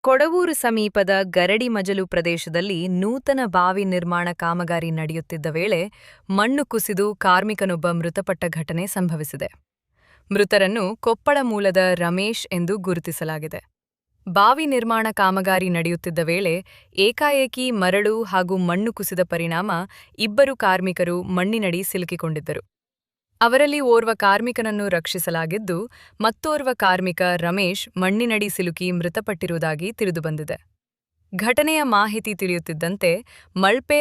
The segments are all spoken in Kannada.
ಕೊಡವೂರು ಸಮೀಪದ ಗರಡಿಮಜಲು ಪ್ರದೇಶದಲ್ಲಿ ನೂತನ ಬಾವಿ ನಿರ್ಮಾಣ ಕಾಮಗಾರಿ ನಡೆಯುತ್ತಿದ್ದ ವೇಳೆ ಮಣ್ಣು ಕುಸಿದು ಕಾರ್ಮಿಕನೊಬ್ಬ ಮೃತಪಟ್ಟ ಘಟನೆ ಸಂಭವಿಸಿದೆ. ಮೃತರನ್ನು ಕೊಪ್ಪಳ ಮೂಲದ ರಮೇಶ್ ಎಂದು ಗುರುತಿಸಲಾಗಿದೆ. ಬಾವಿ ನಿರ್ಮಾಣ ಕಾಮಗಾರಿ ನಡೆಯುತ್ತಿದ್ದ ವೇಳೆ ಏಕಾಏಕಿ ಮರಳು ಹಾಗೂ ಮಣ್ಣು ಕುಸಿದ ಪರಿಣಾಮ ಇಬ್ಬರು ಕಾರ್ಮಿಕರು ಮಣ್ಣಿನಡಿ ಸಿಲುಕಿಕೊಂಡಿದ್ದರು. ಅವರಲ್ಲಿ ಓರ್ವ ಕಾರ್ಮಿಕನನ್ನು ರಕ್ಷಿಸಲಾಗಿದ್ದು, ಮತ್ತೋರ್ವ ಕಾರ್ಮಿಕ ರಮೇಶ್ ಮಣ್ಣಿನಡಿ ಸಿಲುಕಿ ಮೃತಪಟ್ಟಿರುವುದಾಗಿ ತಿಳಿದುಬಂದಿದೆ. ಘಟನೆಯ ಮಾಹಿತಿ ತಿಳಿಯುತ್ತಿದ್ದಂತೆ ಮಲ್ಪೆ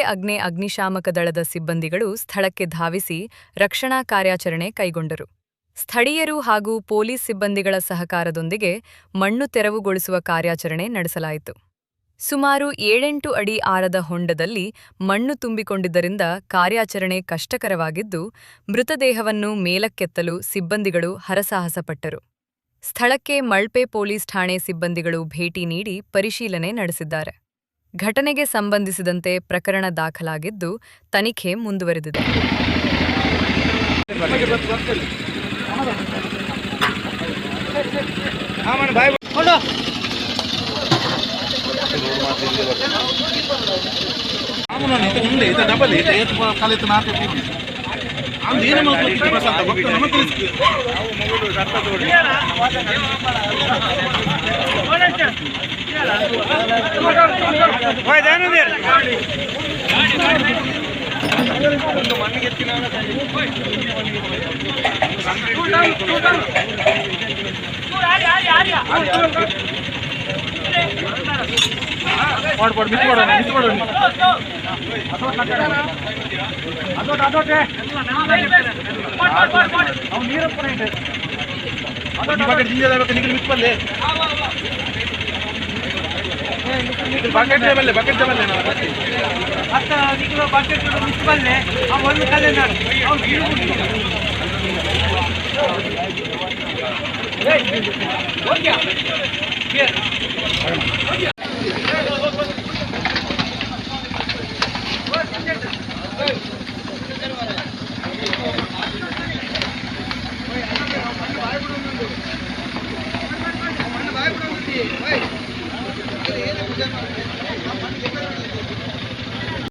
ಅಗ್ನಿಶಾಮಕ ದಳದ ಸಿಬ್ಬಂದಿಗಳು ಸ್ಥಳಕ್ಕೆ ಧಾವಿಸಿ ರಕ್ಷಣಾ ಕಾರ್ಯಾಚರಣೆ ಕೈಗೊಂಡರು. ಸ್ಥಳೀಯರು ಹಾಗೂ ಪೊಲೀಸ್ ಸಿಬ್ಬಂದಿಗಳ ಸಹಕಾರದೊಂದಿಗೆ ಮಣ್ಣು ತೆರವುಗೊಳಿಸುವ ಕಾರ್ಯಾಚರಣೆ ನಡೆಸಲಾಯಿತು. ಸುಮಾರು 7-8 ಅಡಿ ಆಳದ ಹೊಂಡದಲ್ಲಿ ಮಣ್ಣು ತುಂಬಿಕೊಂಡಿದ್ದರಿಂದ ಕಾರ್ಯಾಚರಣೆ ಕಷ್ಟಕರವಾಗಿದ್ದು, ಮೃತದೇಹವನ್ನು ಮೇಲಕ್ಕೆತ್ತಲು ಸಿಬ್ಬಂದಿಗಳು ಹರಸಾಹಸಪಟ್ಟರು. ಸ್ಥಳಕ್ಕೆ ಮಲ್ಪೆ ಪೊಲೀಸ್ ಠಾಣೆ ಸಿಬ್ಬಂದಿಗಳು ಭೇಟಿ ನೀಡಿ ಪರಿಶೀಲನೆ ನಡೆಸಿದ್ದಾರೆ. ಘಟನೆಗೆ ಸಂಬಂಧಿಸಿದಂತೆ ಪ್ರಕರಣ ದಾಖಲಾಗಿದ್ದು, ತನಿಖೆ ಮುಂದುವರೆದಿದೆ.